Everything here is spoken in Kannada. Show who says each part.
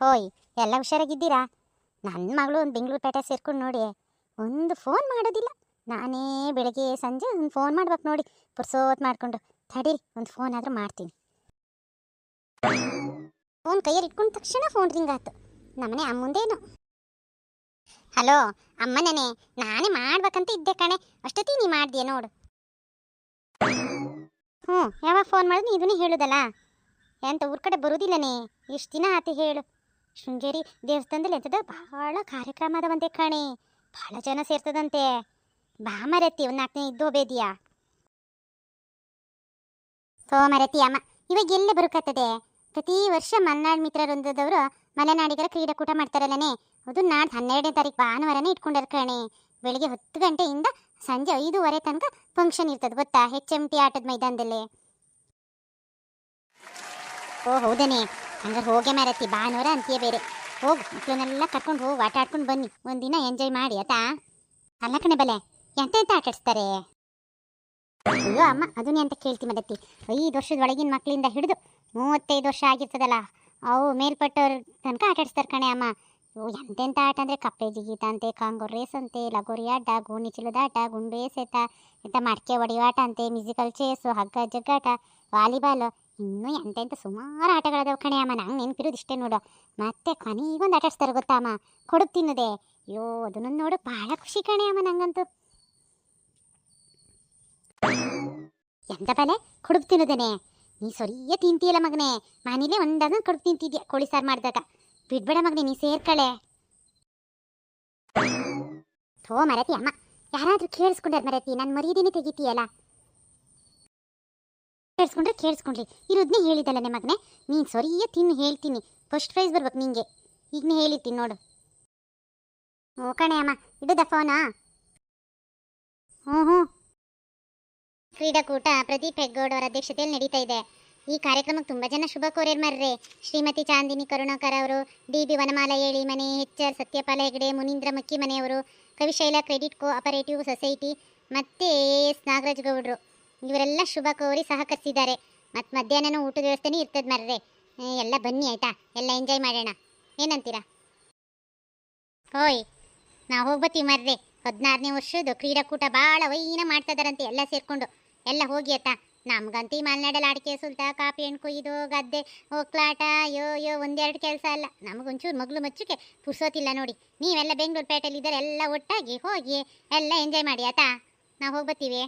Speaker 1: ಹೋಯ್, ಎಲ್ಲ ಹುಷಾರಾಗಿದ್ದೀರಾ? ನನ್ನ ಮಗಳು ಒಂದು ಬೆಂಗಳೂರು ಪೇಟೆ ಸೇರ್ಕೊಂಡು ನೋಡಿ, ಒಂದು ಫೋನ್ ಮಾಡೋದಿಲ್ಲ. ನಾನೇ ಬೆಳಗ್ಗೆ ಸಂಜೆ ಒಂದು ಫೋನ್ ಮಾಡ್ಬೇಕು ನೋಡಿ, ಪುರ್ಸೋತ್ ಮಾಡಿಕೊಂಡು. ತಡೀರಿ, ಒಂದು ಫೋನ್ ಆದರೂ ಮಾಡ್ತೀನಿ. ಫೋನ್ ಕೈಯಲ್ಲಿ ಇಟ್ಕೊಂಡ ತಕ್ಷಣ ಫೋನ್ ರಿಂಗ್ ಆಯ್ತು. ನಮ್ಮನೆ ಅಮ್ಮಂದೇನು. ಹಲೋ ಅಮ್ಮನೇ, ನಾನೇ ಮಾಡ್ಬೇಕಂತ ಇದ್ದೆ ಕಣೆ, ಅಷ್ಟೊತ್ತಿಗೆ ನೀ ಮಾಡ್ತೀಯ ನೋಡು. ಯಾವಾಗ ಫೋನ್ ಮಾಡಿದ್ರೆ ಇದನ್ನೇ ಹೇಳುದಲ್ಲ, ಎಂತ ಊರ ಕಡೆ ಬರೋದಿಲ್ಲನೇ, ಎಷ್ಟು ದಿನ ಆತಿ ಹೇಳು. ಶೃಂಗೇರಿ ದೇವಸ್ಥಾನದಲ್ಲಿ ಎಂತದ ಭಾಳ ಕಾರ್ಯಕ್ರಮ ಅದವಂತೆ ಕಣೆ, ಭಾಳ ಜನ ಸೇರ್ತದಂತೆ. ಬಾ ಮರತಿ, ಒಂದು 4 ದಿನ ಇದ್ದು ಹೋಬೇದಿಯಾ? ಮರತಿ ಅಮ್ಮ, ಇವಾಗ ಎಲ್ಲೇ ಬರುಕತ್ತದೆ? ಪ್ರತಿ ವರ್ಷ ಮಲೆನಾಡು ಮಿತ್ರ ವೃಂದದವರು ಮಲೆನಾಡಿಗರ ಕ್ರೀಡಾಕೂಟ ಮಾಡ್ತಾರಲ್ಲನೇ, ಅದು ನಾಡ್ದು 12ನೇ ತಾರೀಕು ಭಾನುವಾರನೇ ಇಟ್ಕೊಂಡಾರ ಕಣೆ. ಬೆಳಿಗ್ಗೆ 10 ಗಂಟೆಯಿಂದ ಸಂಜೆ 5:30 ತನಕ ಫಂಕ್ಷನ್ ಇರ್ತದೆ ಗೊತ್ತಾ, HMT ಆಟದ ಮೈದಾನದಲ್ಲಿ. ಓ ಹೌದನೇ, ಹಂಗಾರೆ ಹೋಗೇ ಮಾರತಿ, ಭಾನುವಾರ ಅಂತೀಯ ಬೇರೆ. ಹೋಗು, ಮಕ್ಕಳನ್ನೆಲ್ಲ ಕರ್ಕೊಂಡು ಹೋಗಿ ಆಟ ಆಡ್ಕೊಂಡು ಬನ್ನಿ, ಒಂದಿನ ಎಂಜಾಯ್ ಮಾಡಿ ಆತಾ. ಅಲ್ಲ ಕಣೆ ಬಲೆ, ಎಂತ ಆಟ ಆಡಿಸ್ತಾರೆ? ಅಯ್ಯೋ ಅಮ್ಮ, ಅದನ್ನೇ ಅಂತ ಕೇಳ್ತಿ ಮರತಿ. 5 ವರ್ಷದ ಒಳಗಿನ ಮಕ್ಕಳಿಂದ ಹಿಡಿದು 35 ವರ್ಷ ಆಗಿರ್ತದಲ್ಲ, ಅವು ಮೇಲ್ಪಟ್ಟವ್ರ ತನಕ ಆಟ ಆಡಿಸ್ತಾರೆ ಕಣೆ ಅಮ್ಮ. ಎಂತೆಂಥ ಆಟ ಅಂದರೆ ಕಪ್ಪೆ ಜಿಗೀತ ಅಂತೆ, ಕಾಂಗೋರ್ ರೇಸ್ ಅಂತೆ, ಲಗೋರಿ ಆಟ, ಗೋಣಿ ಚೀಲದ ಆಟ, ಗುಂಡು ಎಸೆತ, ಎಂಥ ಮಡಕೆ ಹೊಡೆಯೋ ಆಟ ಅಂತೆ, ಮ್ಯೂಸಿಕಲ್ ಚೇಸು, ಹಗ್ಗ ಜಗ್ಗಾಟ, ವಾಲಿಬಾಲು, ಇನ್ನೂ ಎಂತೆಂಥ ಸುಮಾರು ಆಟಗಳದಾವ ಕಣೆ ಅಮ್ಮ. ನಂಗೆ ನೆನಪಿರೋದು ಇಷ್ಟೇ ನೋಡು. ಮತ್ತೆ ಕೊನೆಗೊಂದು ಆಟ ಆಡಿಸ್ತಾರೆ ಗೊತ್ತಾ ಅಮ್ಮ, ಕೊಡುಗು ತಿನ್ನೋದೆ. ಅಯ್ಯೋ ಅದನ್ನು ನೋಡು ಭಾಳ ಖುಷಿ ಕಣೆ ಅಮ್ಮ ನಂಗಂತೂ. ಎಂತ ಬಲೆ ಕೊಡುಗು ತಿನ್ನೋದೇನೆ? ನೀ ಸರಿಯೇ ತಿಂತೀಯಲ್ಲ ಮಗನೇ, ಮನೇಲೇ ಒಂದಾದ ಕಡುಬು ತಿಂತಿದ್ಯಾ ಕೋಳಿ ಸಾರು ಮಾಡಿದಾಗ. ಬಿಡ್ಬೇಡ ಮಗನೇ, ನೀ ಸೇರ್ಕಳೆ. ಮರತಿ ಅಮ್ಮ, ಯಾರಾದರೂ ಕೇಳಿಸ್ಕೊಂಡ್ರೆ ಮರತಿ, ನಾನು ಮರ್ಯಾದೆನೇ ತೆಗಿತೀಯಲ್ಲ. ಕೇಳಿಸ್ಕೊಂಡ್ರಿ ಇರೋದನ್ನೇ ಹೇಳಿದಲ್ಲನೆ ಮಗನೇ. ನೀನು ಸರಿಯೇ ತಿನ್ನು, ಹೇಳ್ತೀನಿ. ಫಸ್ಟ್ ಪ್ರೈಸ್ ಬರ್ಬೇಕು ನಿಂಗೆ, ಈಗನೇ ಹೇಳಿರ್ತೀನಿ ನೋಡು. ಓ ಕಣೆ ಅಮ್ಮ, ಇಡುದ ಫೋನಾ? ಹ್ಞೂ. ಕ್ರೀಡಾಕೂಟ ಪ್ರದೀಪ್ ಹೆಗ್ಗೋಡ್ ಅವರ ಅಧ್ಯಕ್ಷತೆಯಲ್ಲಿ ನಡೀತಾ ಇದೆ. ಈ ಕಾರ್ಯಕ್ರಮಕ್ಕೆ ತುಂಬ ಜನ ಶುಭ ಕೋರ್ಯರ್ ಮರ್ರೆ. ಶ್ರೀಮತಿ ಚಾಂದಿನಿ ಕರುಣಾಕರ್ ಅವರು, DB ವನಮಾಲ ಏಳಿ ಮನೆ, HR ಸತ್ಯಪಾಲ ಹೆಗಡೆ, ಮುನೀಂದ್ರ ಮಕ್ಕಿ ಮನೆಯವರು, Kavishaila credit co operative society ಮತ್ತು AS ನಾಗರಾಜ್ ಗೌಡ್ರು, ಇವರೆಲ್ಲ ಶುಭ ಕೋರಿ ಸಹಕರಿಸಿದ್ದಾರೆ. ಮತ್ತು ಮಧ್ಯಾಹ್ನನೂ ಊಟದ ವ್ಯವಸ್ಥೆನೂ ಇರ್ತದೆ ಮರ್ರೆ. ಎಲ್ಲ ಬನ್ನಿ ಆಯಿತಾ, ಎಲ್ಲ ಎಂಜಾಯ್ ಮಾಡೋಣ, ಏನಂತೀರಾ? ಹೋಯ್, ನಾವು ಹೋಗ್ಬತ್ತೀವಿ ಮರ್ರೆ. 16ನೇ ವರ್ಷದ ಕ್ರೀಡಾಕೂಟ ಭಾಳ ವೈನ ಮಾಡ್ತಾ ಇದ್ದಾರಂತೆ, ಎಲ್ಲ ಸೇರಿಕೊಂಡು. ಎಲ್ಲ ಹೋಗಿ ಆಯ್ತಾ. ನಮ್ಗಂತೂ ಈ ಮಲೆನಾಡಲ್ಲಿ ಅಡಿಕೆ ಸುಲ್ತ, ಕಾಫಿ ಹಣ್ಣು ಕೊಯ್ದು, ಗದ್ದೆ ಒಕ್ಲಾಟ, ಯೋ 1-2 ಕೆಲಸ ಅಲ್ಲ. ನಮಗೊಂಚೂರು ಮಗ್ಳು ಮಚ್ಚಕ್ಕೆ ಪುರ್ಸೋತಿಲ್ಲ ನೋಡಿ. ನೀವೆಲ್ಲ ಬೆಂಗಳೂರು ಪೇಟೆಯಲ್ಲಿ ಇದ್ದಾರೆ, ಎಲ್ಲ ಒಟ್ಟಾಗಿ ಹೋಗಿ ಎಲ್ಲ ಎಂಜಾಯ್ ಮಾಡಿ ಆಯ್ತಾ. ನಾವು ಹೋಗ್ಬತ್ತೀವಿ.